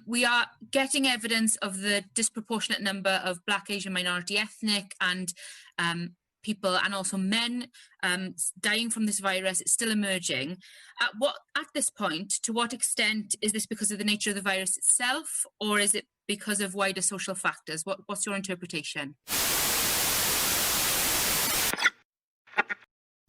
We are getting evidence of the disproportionate number of Black, Asian, minority ethnic and people, and also men dying from this virus. It's still emerging. At this point, to what extent is this because of the nature of the virus itself, or is it because of wider social factors? What's your interpretation?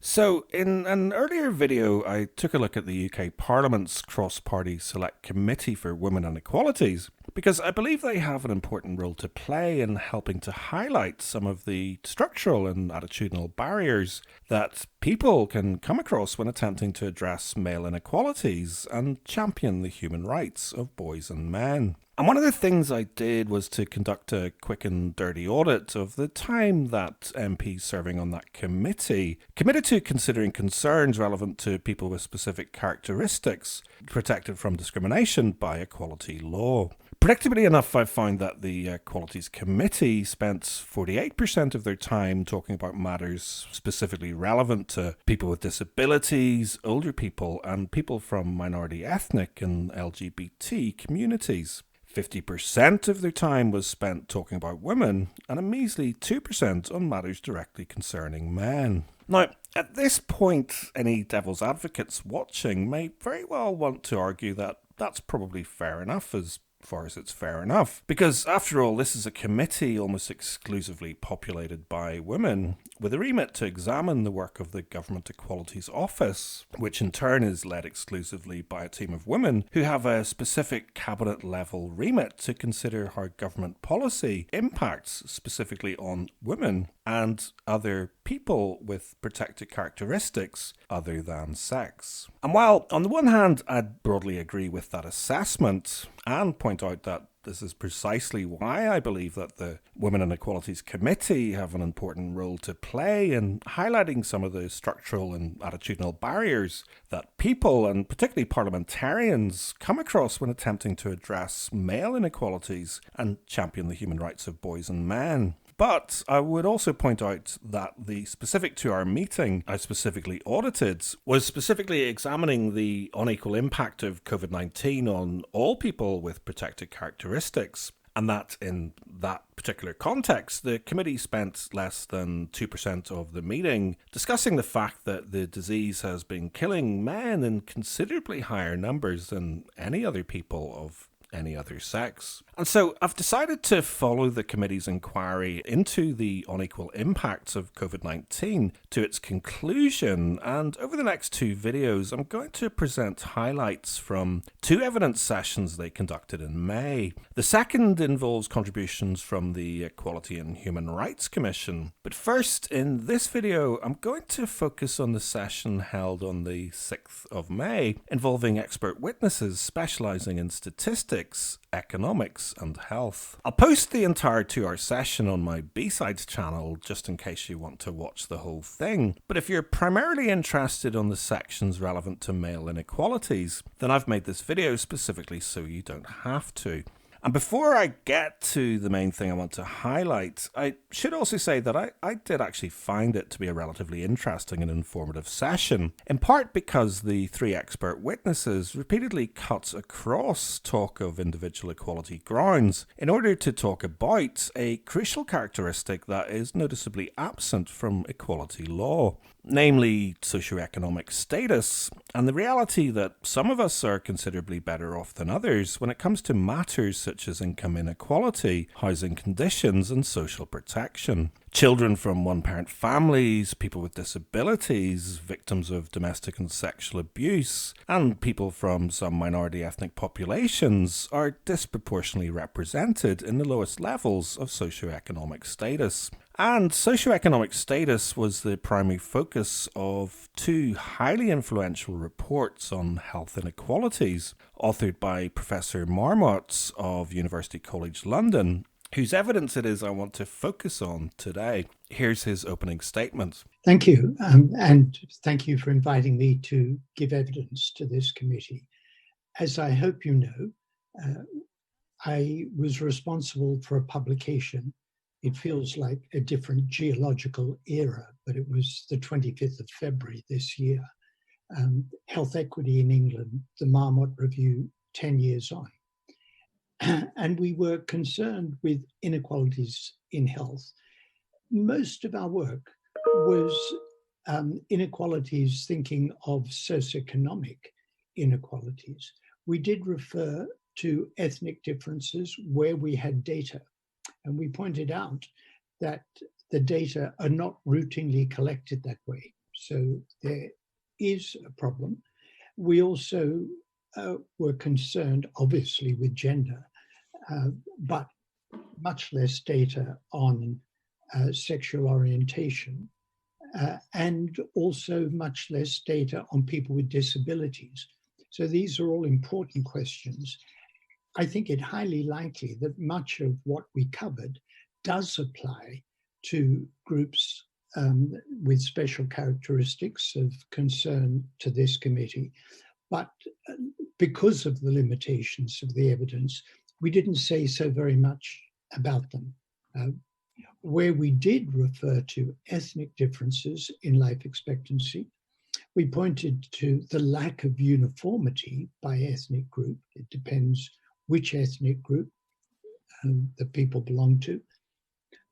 So, in an earlier video, I took a look at the UK Parliament's cross-party select committee for women and equalities, because I believe they have an important role to play in helping to highlight some of the structural and attitudinal barriers that people can come across when attempting to address male inequalities and champion the human rights of boys and men. And one of the things I did was to conduct a quick and dirty audit of the time that MPs serving on that committee committed to considering concerns relevant to people with specific characteristics protected from discrimination by equality law. Predictably enough, I found that the Equalities Committee spent 48% of their time talking about matters specifically relevant to people with disabilities, older people, and people from minority ethnic and LGBT communities. 50% of their time was spent talking about women, and a measly 2% on matters directly concerning men. Now, at this point, any devil's advocates watching may very well want to argue that that's probably fair enough as far as it's fair enough. Because after all, this is a committee almost exclusively populated by women, with a remit to examine the work of the Government Equalities Office, which in turn is led exclusively by a team of women who have a specific cabinet level remit to consider how government policy impacts specifically on women and other people with protected characteristics other than sex. And while on the one hand I'd broadly agree with that assessment and point out that this is precisely why I believe that the Women and Equalities Committee have an important role to play in highlighting some of the structural and attitudinal barriers that people, and particularly parliamentarians, come across when attempting to address male inequalities and champion the human rights of boys and men. But I would also point out that the specific to our meeting I specifically audited was specifically examining the unequal impact of COVID-19 on all people with protected characteristics. And that in that particular context, the committee spent less than 2% of the meeting discussing the fact that the disease has been killing men in considerably higher numbers than any other people of any other sex. And so I've decided to follow the committee's inquiry into the unequal impacts of COVID-19 to its conclusion, and over the next two videos I'm going to present highlights from two evidence sessions they conducted in May. The second involves contributions from the Equality and Human Rights Commission. But first, in this video, I'm going to focus on the session held on the 6th of May, involving expert witnesses specialising in statistics, economics and health. I'll post the entire 2-hour session on my B-Sides channel just in case you want to watch the whole thing. But if you're primarily interested on the sections relevant to male inequalities, then I've made this video specifically so you don't have to. And before I get to the main thing I want to highlight, I should also say that I did actually find it to be a relatively interesting and informative session, in part because the three expert witnesses repeatedly cut across talk of individual equality grounds in order to talk about a crucial characteristic that is noticeably absent from equality law, namely socioeconomic status, and the reality that some of us are considerably better off than others when it comes to matters such as income inequality, housing conditions, and social protection. Children from one-parent families, people with disabilities, victims of domestic and sexual abuse, and people from some minority ethnic populations are disproportionately represented in the lowest levels of socioeconomic status. And socioeconomic status was the primary focus of two highly influential reports on health inequalities, authored by Professor Marmot of University College London, whose evidence it is I want to focus on today. Here's his opening statement. Thank you, and thank you for inviting me to give evidence to this committee. As I hope you know, I was responsible for a publication. It feels like a different geological era, but it was the 25th of February this year. Health Equity in England, the Marmot Review 10 years on. and we were concerned with inequalities in health. Most of our work was inequalities thinking of socioeconomic inequalities. We did refer to ethnic differences where we had data, and we pointed out that the data are not routinely collected that way. So there is a problem. We also were concerned, obviously, with gender, but much less data on sexual orientation, and also much less data on people with disabilities. So these are all important questions. I think it highly likely that much of what we covered does apply to groups with special characteristics of concern to this committee. But because of the limitations of the evidence, we didn't say so very much about them. Where we did refer to ethnic differences in life expectancy, we pointed to the lack of uniformity by ethnic group. It depends which ethnic group the people belong to.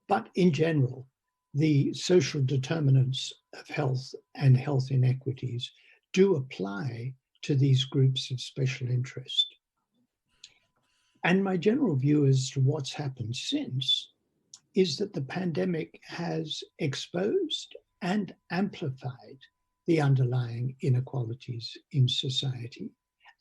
But in general, the social determinants of health and health inequities do apply to these groups of special interest. And my general view as to what's happened since is that the pandemic has exposed and amplified the underlying inequalities in society.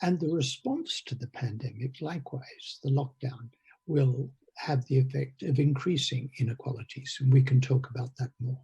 And the response to the pandemic, likewise, the lockdown, will have the effect of increasing inequalities. And we can talk about that more.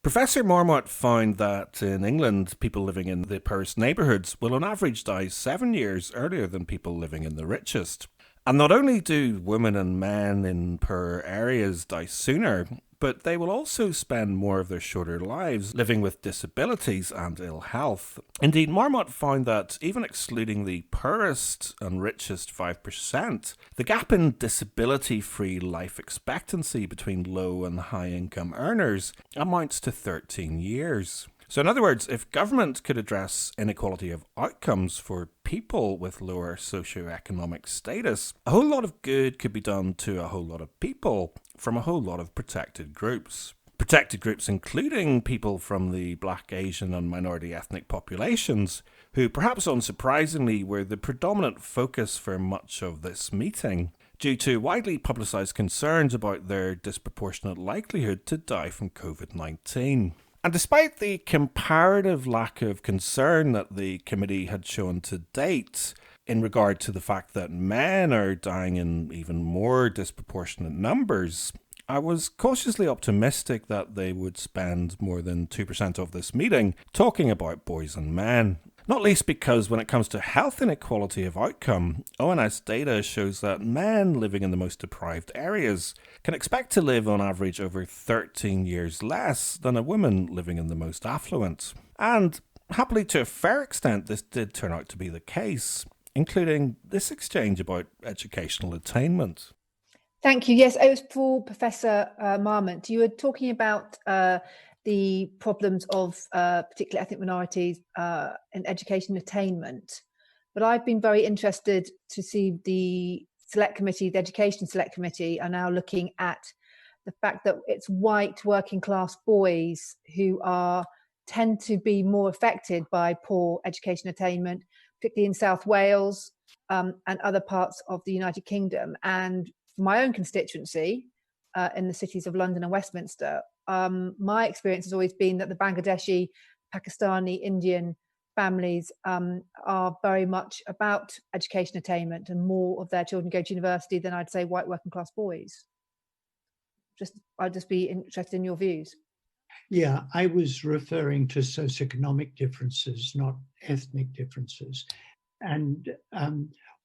Professor Marmot found that in England, people living in the poorest neighbourhoods will on average die 7 years earlier than people living in the richest. And not only do women and men in poor areas die sooner, but they will also spend more of their shorter lives living with disabilities and ill health. Indeed, Marmot found that even excluding the poorest and richest 5%, the gap in disability-free life expectancy between low and high-income earners amounts to 13 years. So in other words, if government could address inequality of outcomes for people with lower socioeconomic status, a whole lot of good could be done to a whole lot of people from a whole lot of protected groups. Protected groups including people from the Black, Asian and minority ethnic populations, who perhaps unsurprisingly were the predominant focus for much of this meeting, due to widely publicised concerns about their disproportionate likelihood to die from COVID-19. And despite the comparative lack of concern that the committee had shown to date in regard to the fact that men are dying in even more disproportionate numbers, I was cautiously optimistic that they would spend more than 2% of this meeting talking about boys and men. Not least because when it comes to health inequality of outcome, ONS data shows that men living in the most deprived areas can expect to live on average over 13 years less than a woman living in the most affluent. And happily, to a fair extent, this did turn out to be the case, including this exchange about educational attainment. Thank you. Yes, it was for Professor Marmot. You were talking about the problems of particular ethnic minorities in education attainment. But I've been very interested to see the Select Committee, the Education Select Committee, are now looking at the fact that it's white working class boys who tend to be more affected by poor education attainment, particularly in South Wales and other parts of the United Kingdom. And for my own constituency, in the cities of London and Westminster, my experience has always been that the Bangladeshi, Pakistani, Indian families are very much about education attainment, and more of their children go to university than I'd say white working class boys. I'd just be interested in your views. Yeah, I was referring to socioeconomic differences, not ethnic differences. And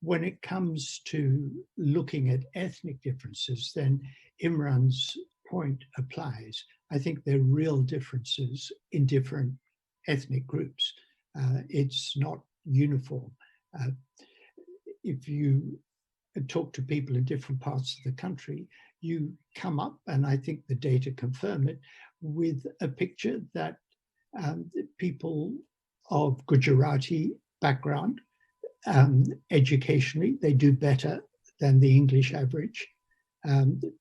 when it comes to looking at ethnic differences, then Imran's point applies. I think there are real differences in different ethnic groups. It's not uniform. If you talk to people in different parts of the country, you come up, and I think the data confirm it, with a picture that people of Gujarati background, educationally, they do better than the English average.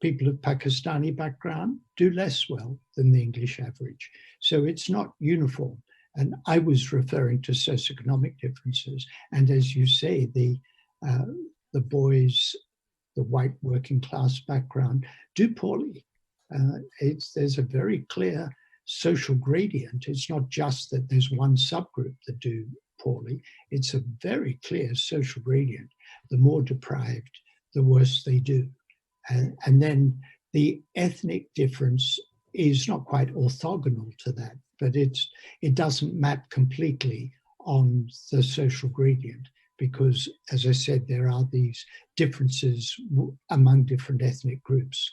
People of Pakistani background do less well than the English average. So it's not uniform. And I was referring to socioeconomic differences. And as you say, the boys, the white working class background, do poorly. There's a very clear social gradient. It's not just that there's one subgroup that do poorly. It's a very clear social gradient. The more deprived, the worse they do. And then the ethnic difference is not quite orthogonal to that, but it doesn't map completely on the social gradient because, as I said, there are these differences among different ethnic groups.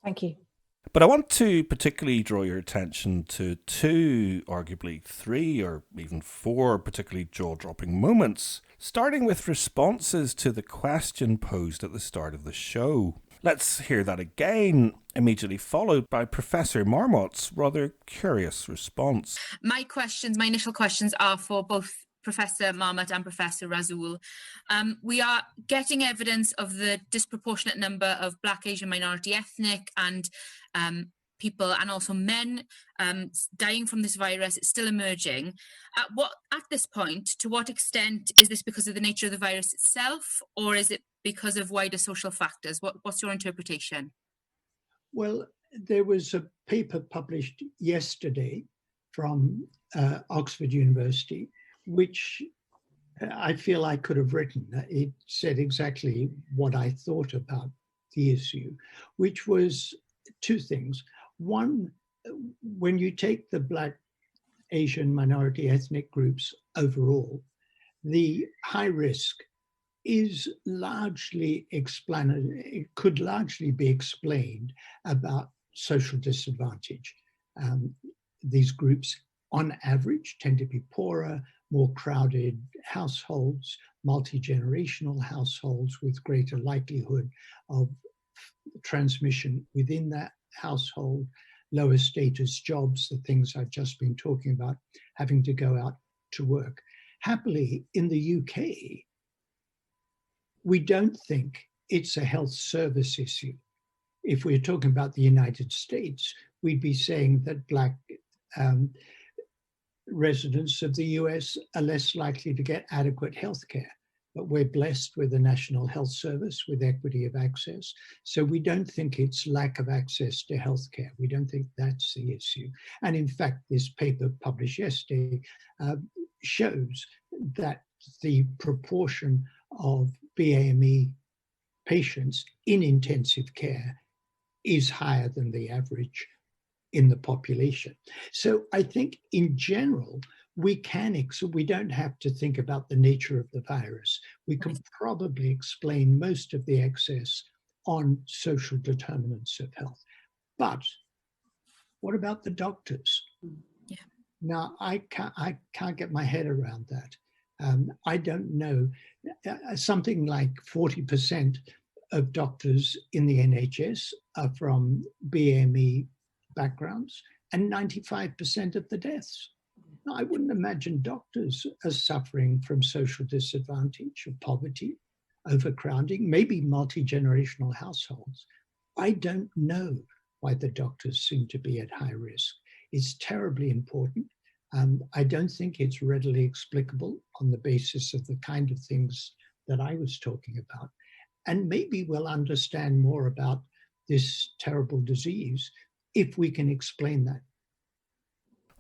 Thank you. But I want to particularly draw your attention to two, arguably three or even four particularly jaw-dropping moments, starting with responses to the question posed at the start of the show. Let's hear that again, immediately followed by Professor Marmot's rather curious response. My initial questions are for both Professor Marmot and Professor Rasool. We are getting evidence of the disproportionate number of Black, Asian, minority ethnic and people and also men dying from this virus. It's still emerging. At this point, to what extent is this because of the nature of the virus itself, or is it because of wider social factors? What's your interpretation? Well, there was a paper published yesterday from Oxford University, which I feel I could have written. It said exactly what I thought about the issue, which was two things. One, when you take the Black, Asian, minority ethnic groups overall, the high risk is largely it could largely be explained about social disadvantage. These groups, on average, tend to be poorer, more crowded households, multi-generational households with greater likelihood of transmission within that household, lower status jobs, the things I've just been talking about, having to go out to work. Happily, in the UK, we don't think it's a health service issue. If we're talking about the United States, we'd be saying that Black residents of the US are less likely to get adequate health care. But we're blessed with a national health service with equity of access. So we don't think it's lack of access to healthcare. We don't think that's the issue. And in fact, this paper published yesterday shows that the proportion of BAME patients in intensive care is higher than the average in the population. So I think in general, we don't have to think about the nature of the virus. We can probably explain most of the excess on social determinants of health. But what about the doctors? Yeah. Now, I can't get my head around that. I don't know. Something like 40% of doctors in the NHS are from BAME backgrounds, and 95% of the deaths. Now, I wouldn't imagine doctors are suffering from social disadvantage or poverty, overcrowding, maybe multi-generational households. I don't know why the doctors seem to be at high risk. It's terribly important. I don't think it's readily explicable on the basis of the kind of things that I was talking about. And maybe we'll understand more about this terrible disease if we can explain that.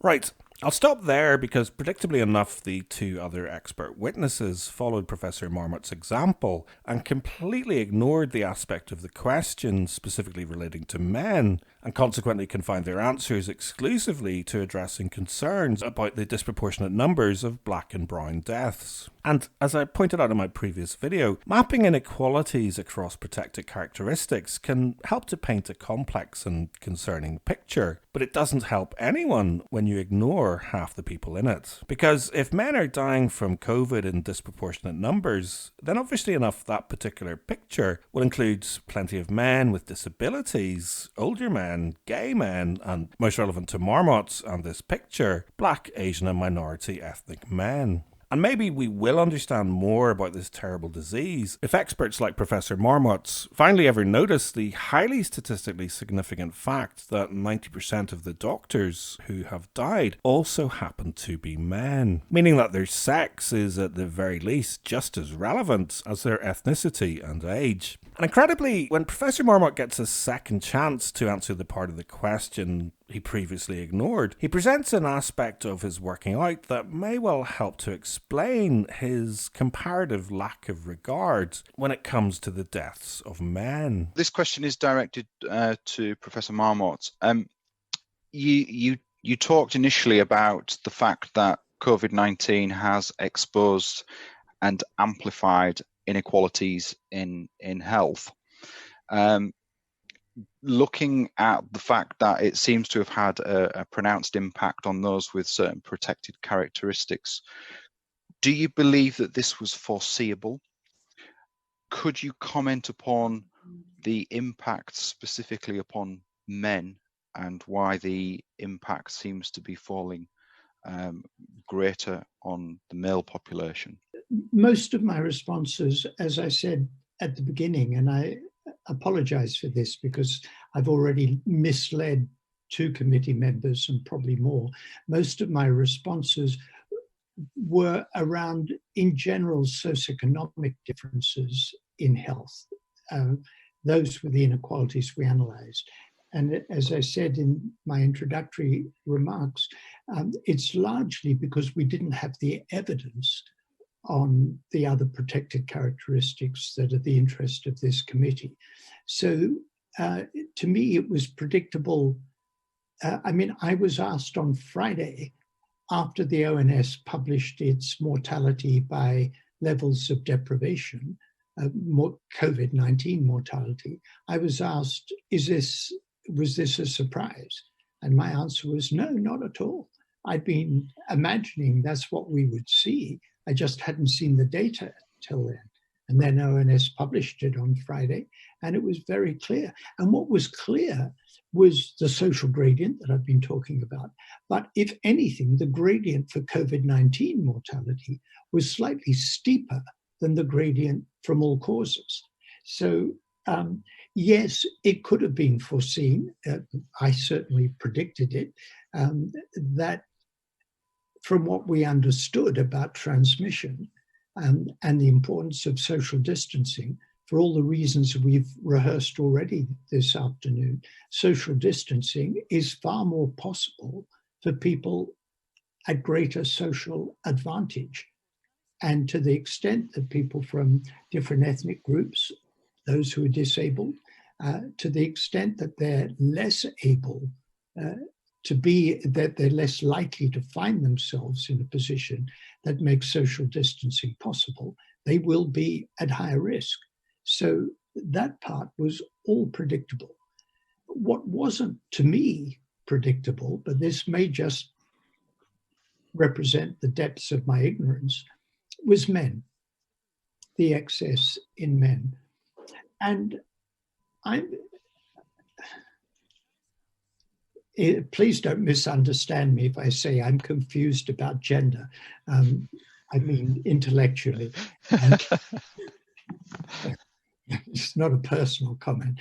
Right. I'll stop there because, predictably enough, the two other expert witnesses followed Professor Marmot's example and completely ignored the aspect of the question specifically relating to men, and consequently confined their answers exclusively to addressing concerns about the disproportionate numbers of black and brown deaths. And as I pointed out in my previous video, mapping inequalities across protected characteristics can help to paint a complex and concerning picture, but it doesn't help anyone when you ignore half the people in it. Because if men are dying from COVID in disproportionate numbers, then obviously enough that particular picture will include plenty of men with disabilities, older men, gay men, and most relevant to Marmot and this picture, black, Asian and minority ethnic men. And maybe we will understand more about this terrible disease if experts like Professor Marmot finally ever notice the highly statistically significant fact that 90% of the doctors who have died also happen to be men, meaning that their sex is at the very least just as relevant as their ethnicity and age. And incredibly, when Professor Marmot gets a second chance to answer the part of the question he previously ignored, he presents an aspect of his working out that may well help to explain his comparative lack of regard when it comes to the deaths of men. This question is directed to Professor Marmot. You talked initially about the fact that COVID-19 has exposed and amplified inequalities in health. Looking at the fact that it seems to have had a pronounced impact on those with certain protected characteristics, do you believe that this was foreseeable? Could you comment upon the impact specifically upon men and why the impact seems to be falling greater on the male population? Most of my responses, as I said at the beginning, and I apologize for this because I've already misled 2 committee members and probably more, most of my responses were around, in general, socioeconomic differences in health. Those were the inequalities we analysed. And as I said in my introductory remarks, it's largely because we didn't have the evidence on the other protected characteristics that are the interest of this committee. So to me, it was predictable. I was asked on Friday, after the ONS published its mortality by levels of deprivation, COVID-19 mortality, I was asked, was this a surprise? And my answer was no, not at all. I'd been imagining that's what we would see. I just hadn't seen the data till then. And then ONS published it on Friday, and it was very clear. And what was clear was the social gradient that I've been talking about. But if anything, the gradient for COVID-19 mortality was slightly steeper than the gradient from all causes. So yes, it could have been foreseen. I certainly predicted it, that from what we understood about transmission and the importance of social distancing, for all the reasons we've rehearsed already this afternoon, social distancing is far more possible for people at greater social advantage. And to the extent that people from different ethnic groups, those who are disabled, to the extent that they're less able that they're less likely to find themselves in a position that makes social distancing possible, they will be at higher risk. So that part was all predictable. What wasn't, to me, predictable, but this may just represent the depths of my ignorance, was men, the excess in men. And please don't misunderstand me if I say I'm confused about gender. I mean intellectually. It's not a personal comment.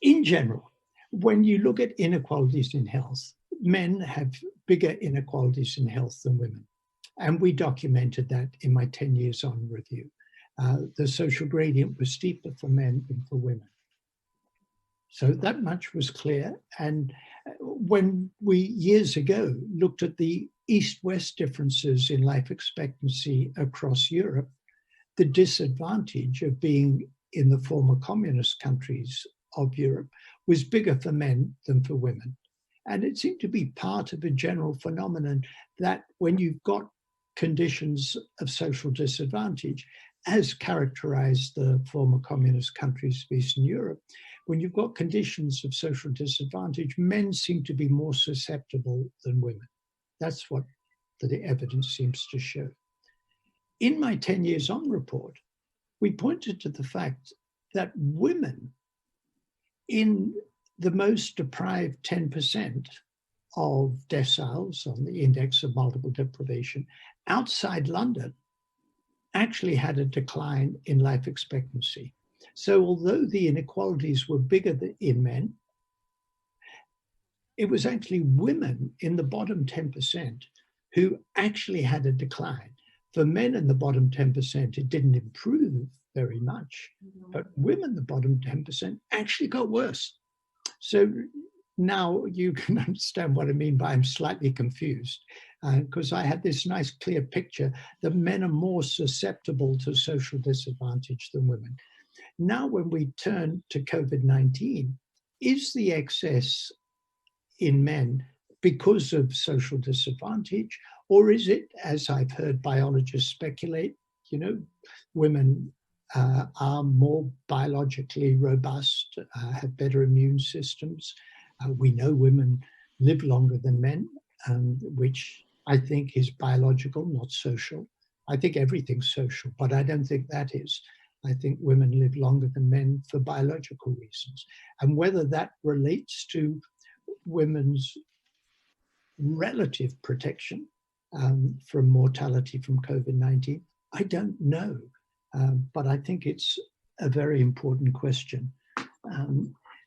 In general, when you look at inequalities in health, men have bigger inequalities in health than women. And we documented that in my 10 years on review. The social gradient was steeper for men than for women. So that much was clear. And when we years ago looked at the East-West differences in life expectancy across Europe, the disadvantage of being in the former communist countries of Europe was bigger for men than for women. And it seemed to be part of a general phenomenon that when you've got conditions of social disadvantage, as characterized the former communist countries of Eastern Europe, when you've got conditions of social disadvantage, men seem to be more susceptible than women. That's what the evidence seems to show. In my 10 years on report, we pointed to the fact that women in the most deprived 10% of deciles on the index of multiple deprivation outside London actually had a decline in life expectancy. So although the inequalities were bigger in men, it was actually women in the bottom 10% who actually had a decline. For men in the bottom 10%, it didn't improve very much, but women, the bottom 10%, actually got worse. So now you can understand what I mean by I'm slightly confused, because I had this nice clear picture that men are more susceptible to social disadvantage than women. Now, when we turn to COVID-19, is the excess in men because of social disadvantage, or is it, as I've heard biologists speculate, women are more biologically robust, have better immune systems. We know women live longer than men, which I think is biological, not social. I think everything's social, but I don't think that is. I think women live longer than men for biological reasons. And whether that relates to women's relative protection from mortality from COVID-19, I don't know. But I think it's a very important question.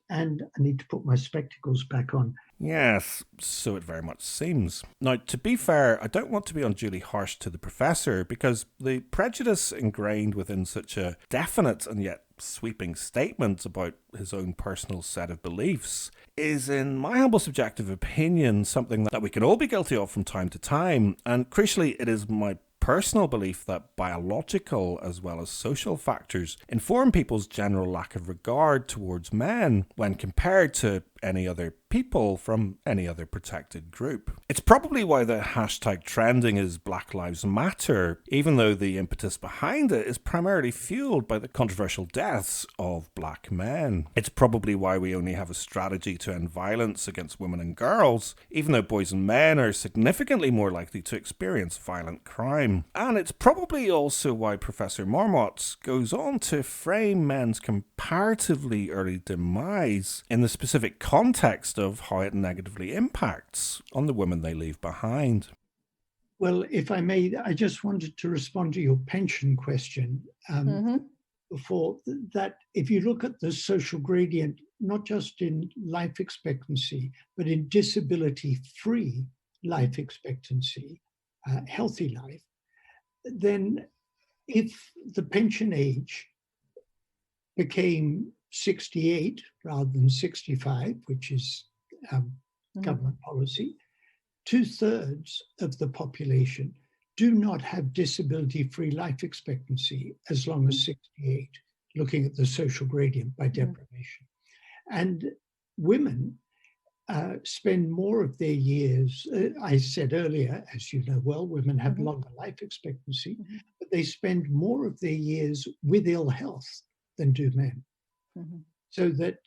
And I need to put my spectacles back on. Yes, so it very much seems. Now, to be fair, I don't want to be unduly harsh to the professor, because the prejudice ingrained within such a definite and yet sweeping statement about his own personal set of beliefs is, in my humble subjective opinion, something that we can all be guilty of from time to time. And crucially, it is my personal belief that biological as well as social factors inform people's general lack of regard towards men when compared to any other people from any other protected group. It's probably why the hashtag trending is Black Lives Matter, even though the impetus behind it is primarily fueled by the controversial deaths of black men. It's probably why we only have a strategy to end violence against women and girls, even though boys and men are significantly more likely to experience violent crime. And it's probably also why Professor Marmot goes on to frame men's comparatively early demise in the specific context of how it negatively impacts on the women they leave behind. Well, if I may, I just wanted to respond to your pension question before that. If you look at the social gradient, not just in life expectancy, but in disability-free life expectancy, healthy life, then if the pension age became 68 rather than 65, which is government policy, 2/3 of the population do not have disability-free life expectancy as long as 68, looking at the social gradient by deprivation. And women spend more of their years, I said earlier, as you know well, women have longer life expectancy, but they spend more of their years with ill health than do men. So that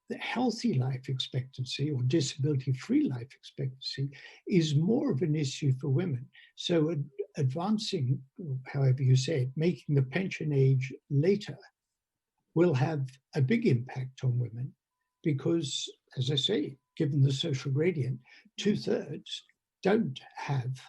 the healthy life expectancy or disability-free life expectancy is more of an issue for women. So advancing, however you say it, making the pension age later will have a big impact on women because, as I say, given the social gradient, 2/3 don't have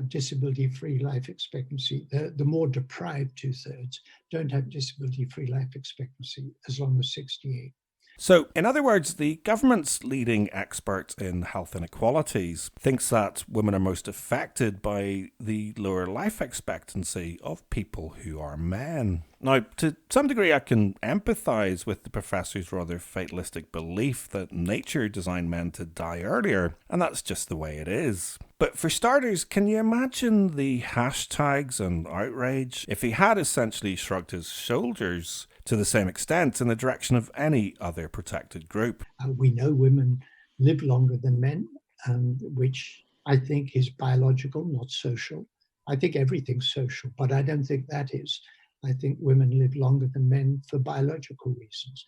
disability-free life expectancy. The more deprived 2/3 don't have disability-free life expectancy as long as 68. So, in other words, the government's leading expert in health inequalities thinks that women are most affected by the lower life expectancy of people who are men. Now, to some degree, I can empathise with the professor's rather fatalistic belief that nature designed men to die earlier, and that's just the way it is. But for starters, can you imagine the hashtags and outrage if he had essentially shrugged his shoulders to the same extent in the direction of any other protected group? We know women live longer than men, which I think is biological, not social. I think everything's social, but I don't think that is. I think women live longer than men for biological reasons.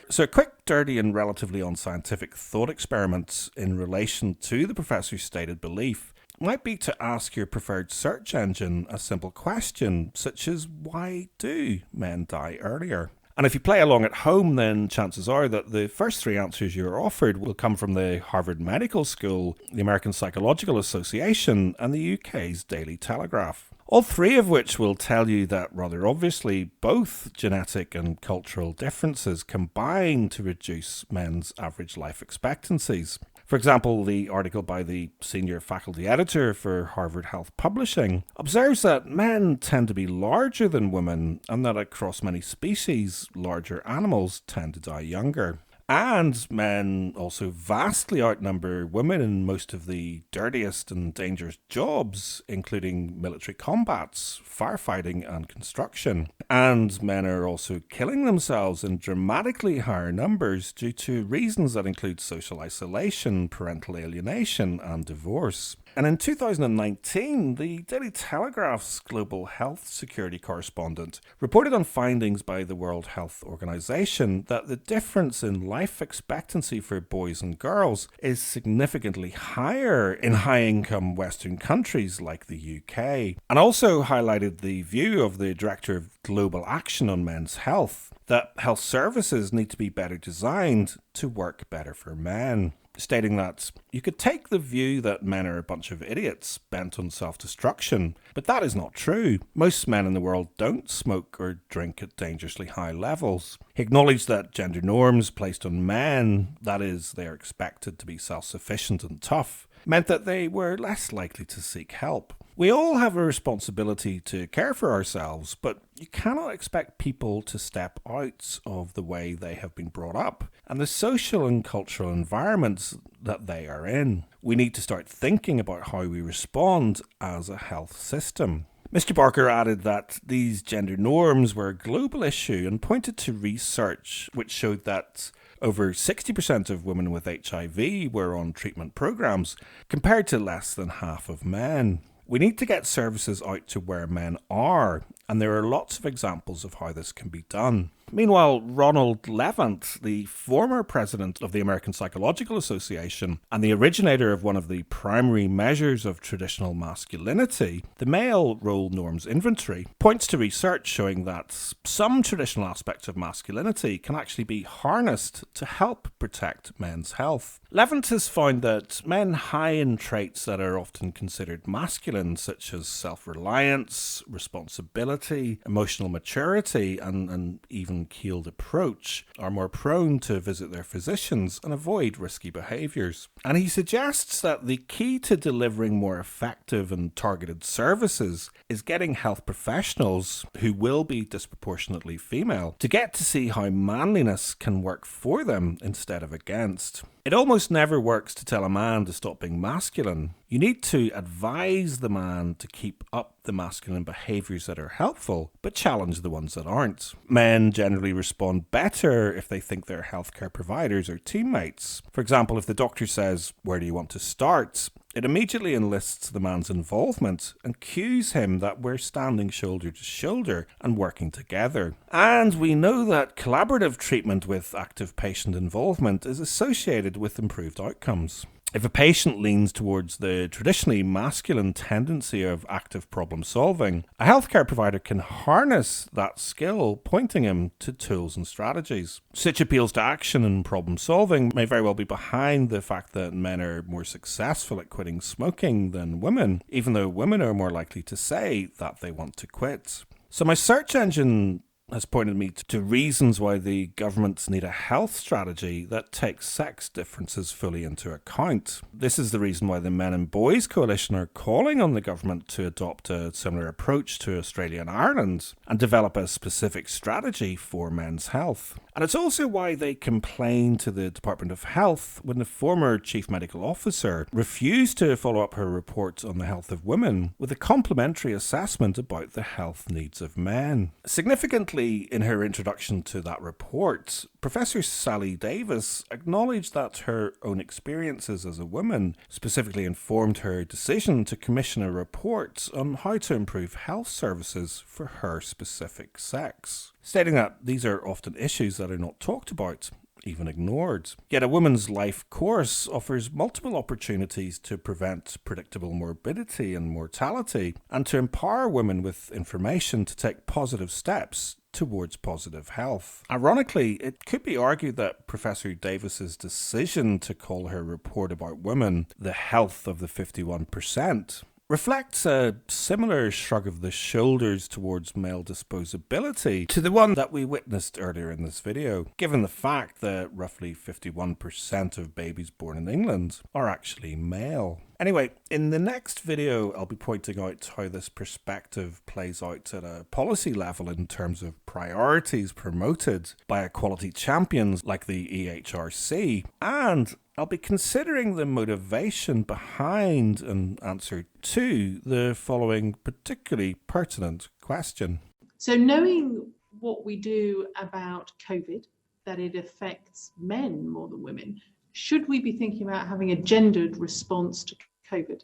So a quick, dirty and relatively unscientific thought experiment in relation to the professor's stated belief might be to ask your preferred search engine a simple question, such as why do men die earlier? And if you play along at home, then chances are that the first three answers you're offered will come from the Harvard Medical School, the American Psychological Association, and the UK's Daily Telegraph. All three of which will tell you that, rather obviously, both genetic and cultural differences combine to reduce men's average life expectancies. For example, the article by the senior faculty editor for Harvard Health Publishing observes that men tend to be larger than women and that across many species, larger animals tend to die younger. And men also vastly outnumber women in most of the dirtiest and dangerous jobs, including military combats, firefighting and construction. And men are also killing themselves in dramatically higher numbers due to reasons that include social isolation, parental alienation and divorce. And in 2019, the Daily Telegraph's global health security correspondent reported on findings by the World Health Organization that the difference in life expectancy for boys and girls is significantly higher in high-income Western countries like the UK, and also highlighted the view of the Director of Global Action on Men's Health that health services need to be better designed to work better for men, stating that you could take the view that men are a bunch of idiots bent on self-destruction, but that is not true. Most men in the world don't smoke or drink at dangerously high levels. He acknowledged that gender norms placed on men, that is, they are expected to be self-sufficient and tough, meant that they were less likely to seek help. We all have a responsibility to care for ourselves, but you cannot expect people to step out of the way they have been brought up and the social and cultural environments that they are in. We need to start thinking about how we respond as a health system. Mr. Barker added that these gender norms were a global issue and pointed to research which showed that over 60% of women with HIV were on treatment programs, compared to less than half of men. We need to get services out to where men are, and there are lots of examples of how this can be done. Meanwhile, Ronald Levant, the former president of the American Psychological Association and the originator of one of the primary measures of traditional masculinity, the Male Role Norms Inventory, points to research showing that some traditional aspects of masculinity can actually be harnessed to help protect men's health. Levant has found that men high in traits that are often considered masculine, such as self-reliance, responsibility, emotional maturity, and even keeled approach, are more prone to visit their physicians and avoid risky behaviours. And he suggests that the key to delivering more effective and targeted services is getting health professionals, who will be disproportionately female, to get to see how manliness can work for them instead of against. It almost never works to tell a man to stop being masculine. You need to advise the man to keep up the masculine behaviours that are helpful, but challenge the ones that aren't. Men generally respond better if they think their healthcare providers are teammates. For example, if the doctor says, "Where do you want to start?" it immediately enlists the man's involvement and cues him that we're standing shoulder to shoulder and working together. And we know that collaborative treatment with active patient involvement is associated with improved outcomes. If a patient leans towards the traditionally masculine tendency of active problem solving, a healthcare provider can harness that skill, pointing him to tools and strategies. Such appeals to action and problem solving may very well be behind the fact that men are more successful at quitting smoking than women, even though women are more likely to say that they want to quit. So my search engine has pointed me to reasons why the governments need a health strategy that takes sex differences fully into account. This is the reason why the Men and Boys Coalition are calling on the government to adopt a similar approach to Australia and Ireland and develop a specific strategy for men's health. And it's also why they complained to the Department of Health when the former Chief Medical Officer refused to follow up her report on the health of women with a complimentary assessment about the health needs of men. Significantly, in her introduction to that report, Professor Sally Davis acknowledged that her own experiences as a woman specifically informed her decision to commission a report on how to improve health services for her specific sex, stating that these are often issues that are not talked about, even ignored. Yet a woman's life course offers multiple opportunities to prevent predictable morbidity and mortality, and to empower women with information to take positive steps towards positive health. Ironically, it could be argued that Professor Davis's decision to call her report about women the health of the 51% reflects a similar shrug of the shoulders towards male disposability to the one that we witnessed earlier in this video, given the fact that roughly 51% of babies born in England are actually male. Anyway, in the next video, I'll be pointing out how this perspective plays out at a policy level in terms of priorities promoted by equality champions like the EHRC, and I'll be considering the motivation behind an answer to the following particularly pertinent question. So knowing what we do about COVID, that it affects men more than women, should we be thinking about having a gendered response to COVID?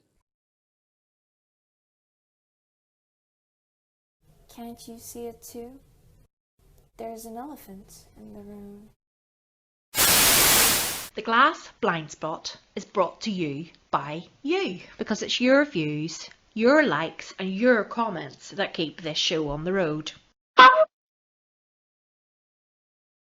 Can't you see it too? There's an elephant in the room. The Glass Blind Spot is brought to you by you, because it's your views, your likes and your comments that keep this show on the road.